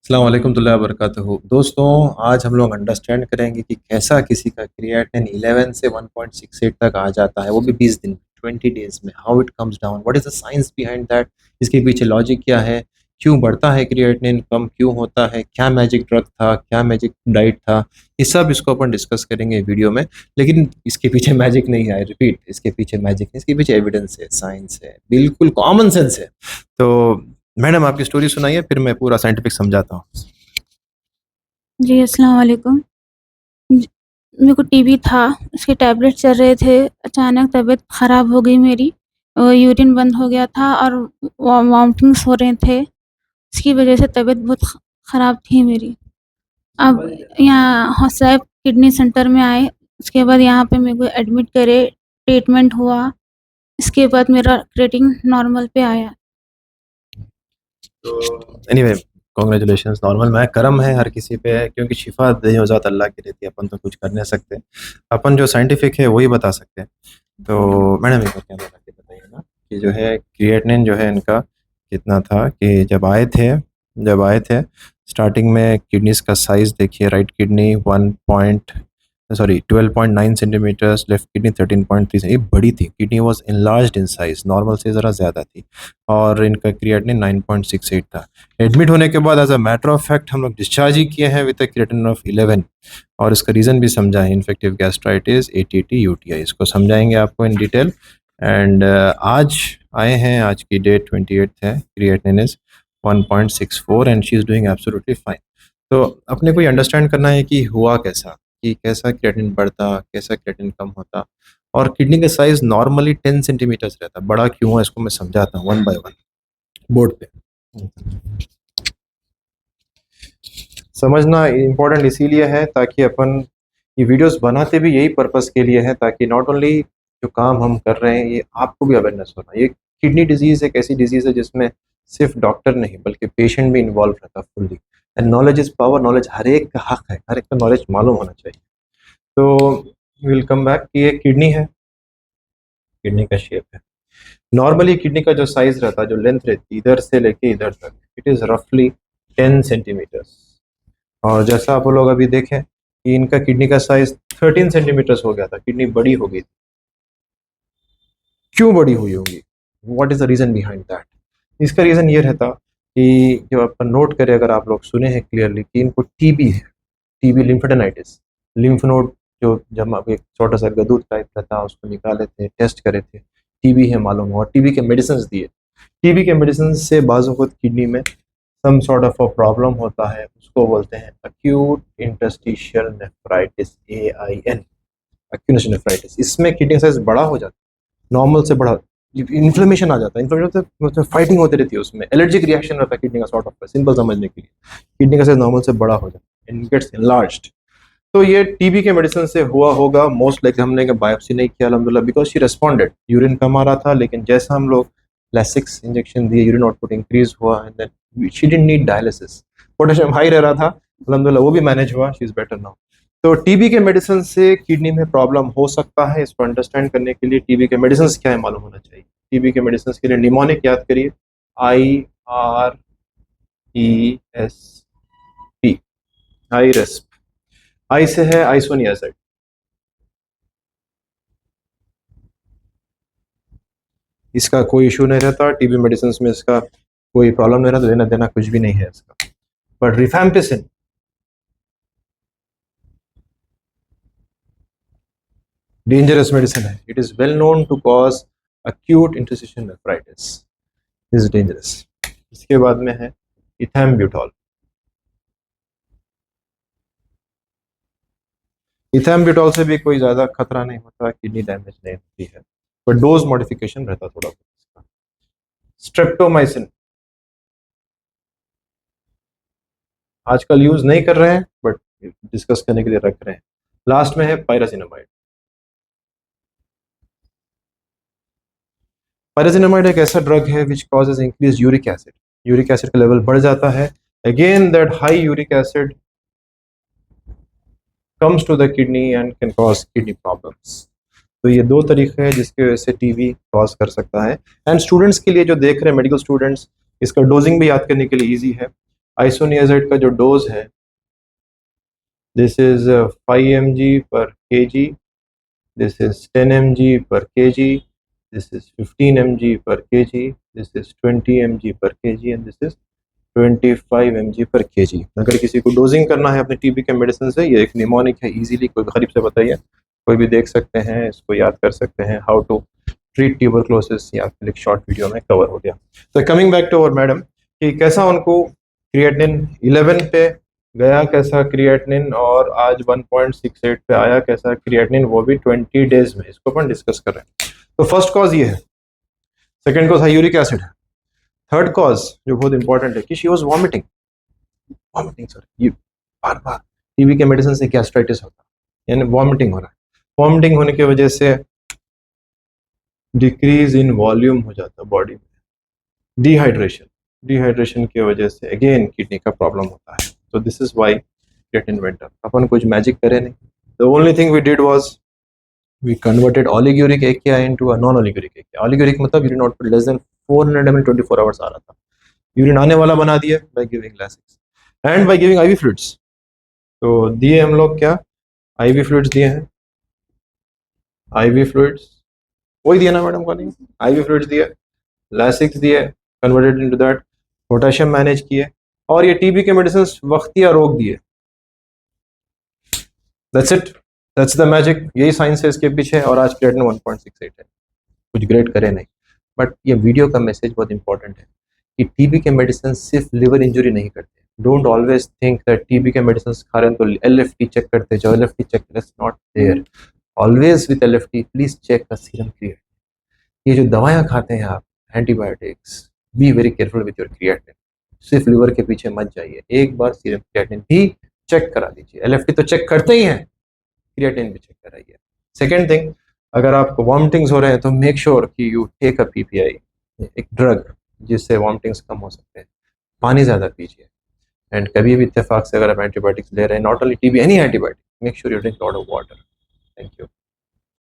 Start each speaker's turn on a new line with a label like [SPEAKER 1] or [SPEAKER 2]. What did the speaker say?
[SPEAKER 1] अस्सलाम वालेकुम वबरकातुहू। दोस्तों, आज हम लोग अंडरस्टैंड करेंगे कि कैसा किसी का क्रिएटिनिन 11 से 1.68 तक आ जाता है, वो भी 20 दिन 20 डेज में। How it comes down, what is the science behind that, इसके पीछे लॉजिक क्या है, क्यों बढ़ता है क्रिएटिनिन, कम क्यों होता है, क्या मैजिक ड्रग था, क्या मैजिक डाइट था, ये सब इसको अपन डिस्कस करेंगे वीडियो में। लेकिन इसके पीछे मैजिक नहीं है, रिपीट, इसके पीछे मैजिक नहीं, इसके पीछे एविडेंस है, साइंस है, बिल्कुल कॉमन सेंस है। तो मैडम, आपकी स्टोरी सुनाइए, फिर मैं पूरा साइंटिफिक समझाता हूँ।
[SPEAKER 2] जी, अस्सलाम वालेकुम। मेरे को टीबी था, उसके टैबलेट चल रहे थे। अचानक तबीयत ख़राब हो गई मेरी। यूरिन बंद हो गया था और वॉमिटिंग्स हो रहे थे। इसकी वजह से तबीयत बहुत ख़राब थी मेरी। अब यहाँ हौसैब किडनी सेंटर में आए, उसके बाद यहाँ पे मेरे को एडमिट करे, ट्रीटमेंट हुआ। इसके बाद मेरा रेटिंग नॉर्मल पे आया।
[SPEAKER 1] Anyway, congratulation. नॉर्मल में करम है हर किसी पे, क्योंकि शिफा दे ज़ात अल्लाह की रहती है, अपन तो कुछ कर नहीं सकते। अपन जो साइंटिफिक है वही बता सकते हैं। तो मैडम, एक बार क्या बताइए ना कि जो है क्रिएटिनिन जो है इनका कितना था, कि जब आए थे स्टार्टिंग में, किडनीज का साइज देखिए। Right kidney 12.9 centimetres, left kidney 13.3। ये बड़ी थी, kidney was enlarged in size, normal से ज़रा ज़्यादा थी। और इनका क्रिएटिनिन 9.68 था। एडमिट होने के बाद as a matter of fact हम लोग डिस्चार्ज ही किए हैं विद क्रिएटिनिन ऑफ 11। और इसका रीज़न भी समझा है, इन्फेक्टिव गैस्ट्राइटिस, एटीटी, यूटीआई, इसको समझाएंगे आपको इन डिटेल। एंड आज आए हैं, आज की डेट 28 है, creatinine is 1.64 and she is doing absolutely fine. तो अपने को ये अंडरस्टैंड करना है कि हुआ कैसा, कि कैसा क्रिएटिनिन बढ़ता, कैसा क्रिएटिनिन कम होता। और किडनी का साइज नॉर्मली 10 सेंटीमीटर्स रहता, बड़ा क्यों है इसको मैं समझाता हूँ वन बाय वन बोर्ड पे। समझना इम्पोर्टेंट इसीलिए है ताकि अपन ये वीडियोस बनाते भी यही पर्पस के लिए है, ताकि नॉट ओनली जो काम हम कर रहे हैं ये आपको भी अवेयरनेस होना। ये किडनी डिजीज़ एक ऐसी डिजीज़ है जिसमें सिर्फ डॉक्टर नहीं बल्कि पेशेंट भी इन्वॉल्व रहता fully. And knowledge is power, knowledge हर एक का हक है, हर एक का नॉलेज मालूम होना चाहिए। तो विल कम बैक कि ये किडनी है, किडनी का शेप है। नॉर्मली किडनी का जो साइज रहता है, जो लेंथ रहती है इधर से लेके इधर तक, इट इज़ रफली 10 सेंटीमीटर्स। और जैसा आप लोग अभी देखें कि इनका किडनी का साइज 13 सेंटीमीटर्स हो गया था, किडनी बड़ी हो गई थी। क्यों बड़ी हुई होगी, what is the reason behind that? इसका रीजन ये रहता कि जो अपन नोट करें, अगर आप लोग सुने हैं क्लियरली कि इनको टीबी है, टीबी लिम्फेडेनाइटिस, लिम्फ नोड जो जमा, एक छोटा सा गदूद टाइप का था, उसको निकाले थे, टेस्ट करे थे, टीबी है मालूम हुआ, टीबी के मेडिसिन दिए। टीबी के मेडिसिन से बाजू खुद किडनी में some sort of a problem होता है, उसको बोलते हैं acute interstitial nephritis, AIN, acute nephritis. इसमें किडनी साइज बड़ा हो जाता है, नॉर्मल से बड़ा, इन्फ्लेमेशन आ जाता है। इन्फ्लेमेशन मतलब फाइटिंग होती रहती है, उसमें एलर्जिक रिएक्शन रहता है किडनी का, सॉर्ट ऑफ सिंपल समझने के लिए। किडनी का साइज नॉर्मल से बड़ा हो जाता है, इट गेट्स एनलार्ज्ड। तो ये टीबी के मेडिसिन से हुआ होगा मोस्ट लाइक। हमने बायोप्सी नहीं किया अल्हम्दुलिल्लाह, बिकॉज शी रेस्पॉन्डेड, यूरिन कम आ रहा था, लेकिन जैसा हम लोग लेसिक्स इंजेक्शन दिए, यूरिन आउटपुट इंक्रीज हुआ and then she didn't need dialysis. Potassium high रह रहा था, अल्हम्दुलिल्लाह वो भी मैनेज हुआ, शी इज बेटर नाउ। तो टीबी के मेडिसिन से किडनी में प्रॉब्लम हो सकता है, इसको अंडरस्टैंड करने के लिए टीबी के मेडिसिन क्या है मालूम होना चाहिए। टीबी के मेडिसिन के लिए निमोनिक याद करिए, IRESP, हाई रेस्प। आई से है आइसोनियाजाइड। इसका कोई इशू नहीं रहता, टीबी मेडिसिन में इसका कोई प्रॉब्लम नहीं रहता, लेना देना कुछ भी नहीं है इसका। बट रिफैम्पिसिन डेंजरस मेडिसिन है, it is well known to cause acute interstitial nephritis, is dangerous। इसके बाद में है इथैम्ब्यूटॉल। इथैम्ब्यूटॉल से भी कोई ज्यादा खतरा नहीं होता, किडनी डैमेज नहीं होती है, पर डोज मॉडिफिकेशन रहता थोड़ा बहुत। स्ट्रेप्टोमाइसिन आजकल यूज नहीं कर रहे हैं, बट डिस्कस करने के लिए रख रहे हैं। लास्ट में है पायरासिनामाइड। पायरासिनामाइड एक ऐसा ड्रग है which causes increase uric acid, uric acid का लेवल बढ़ जाता है। Again that high uric acid comes to the kidney and can cause kidney problems। तो ये दो तरीके हैं जिसकी वजह से टीबी कॉज कर सकता है। एंड स्टूडेंट्स के लिए जो देख रहे हैं, मेडिकल स्टूडेंट्स, इसका डोजिंग भी याद करने के लिए इजी है। आइसोनियाज़ाइड का जो डोज है, this is 5 mg per kg, this is 10 mg per kg, this is 15 mg per kg, this is 20 mg per kg and this is 25 mg per kg। अगर किसी को डोजिंग करना है अपने टीबी के मेडिसिन से, ये एक निमोनिक है, इजीली कोई गरीब से बताइए, कोई भी देख सकते हैं, इसको याद कर सकते हैं, हाउ टू ट्रीट ट्यूबरक्लोसिस, या फिर एक शॉर्ट वीडियो में कवर हो गया। तो coming back to our madam कि कैसा उनको क्रिएटिनिन 11 पे गया, कैसा क्रिएटिनिन, और आज 1.68 पे आया, कैसा क्रिएटिनिन, वो भी 20 डेज में, इसको अपन डिस्कस कर रहे हैं। तो फर्स्ट कॉज ये है, second cause high uric acid है, थर्ड कॉज जो बहुत इंपॉर्टेंट है कि शी वाज वॉमिटिंग सर, ये बार बार टीबी के मेडिसिन से गैस्ट्राइटिस होता है, यानी वॉमिटिंग हो रहा है, वॉमिटिंग होने की वजह से डिक्रीज इन वॉल्यूम हो जाता है बॉडी में, डिहाइड्रेशन की वजह से अगेन किडनी का प्रॉब्लम होता है। तो this is why creatinine went up. अपन कुछ मैजिक करे नहीं, the only thing we did was we converted oliguric AKI into a non oliguric AKI। Oliguric मतलब urine output less than 400 ml 24 hours आ रहा था, यूरिन आने वाला बना दिया by giving Lasix and by giving IV fluids. तो दिए हम लोग क्या, IV फ्लूइड्स दिए हैं, IV फ्लूइड्स वही दिया ना मैडम, कॉलिंग IV फ्लूइड्स दिए, लैसिक्स दिए, converted into that, potassium manage किए, और ये टीबी के मेडिसिन वक्तिया रोक दिए। That's it, that's the magic, यही साइंस है इसके पीछे। और आज क्रिएटिनिन 1.68 है, कुछ ग्रेट करे नहीं। बट ये वीडियो का मैसेज बहुत इंपॉर्टेंट है कि टीबी के मेडिसिन सिर्फ लिवर इंजरी नहीं करते। Don't always think that TB के मेडिसिन खा रहे हैं तो LFT चेक करते जाओ, LFT check, that's not there. Always with LFT please check the serum creatinine. ये जो दवाएं खाते हैं आप, antibiotics, be very careful with your creatinine, सिर्फ लिवर के पीछे मत जाइए, एक बार सीरम क्रिएटिनिन भी चेक करा दीजिए। LFT तो चेक करते ही हैं, क्रिएटिनिन भी चेक कराइए। सेकेंड थिंग, अगर आपको वॉमिटिंग्स हो रहे हैं तो मेक श्योर कि यू टेक अ PPI, एक ड्रग जिससे वॉमिटिंग्स कम हो सकते हैं। पानी ज़्यादा पीजिए, एंड कभी भी इत्तेफाक से अगर आप एंटीबायोटिक्स ले रहे हैं, not only TB, any antibiotic, make sure you drink lot of water. Thank you.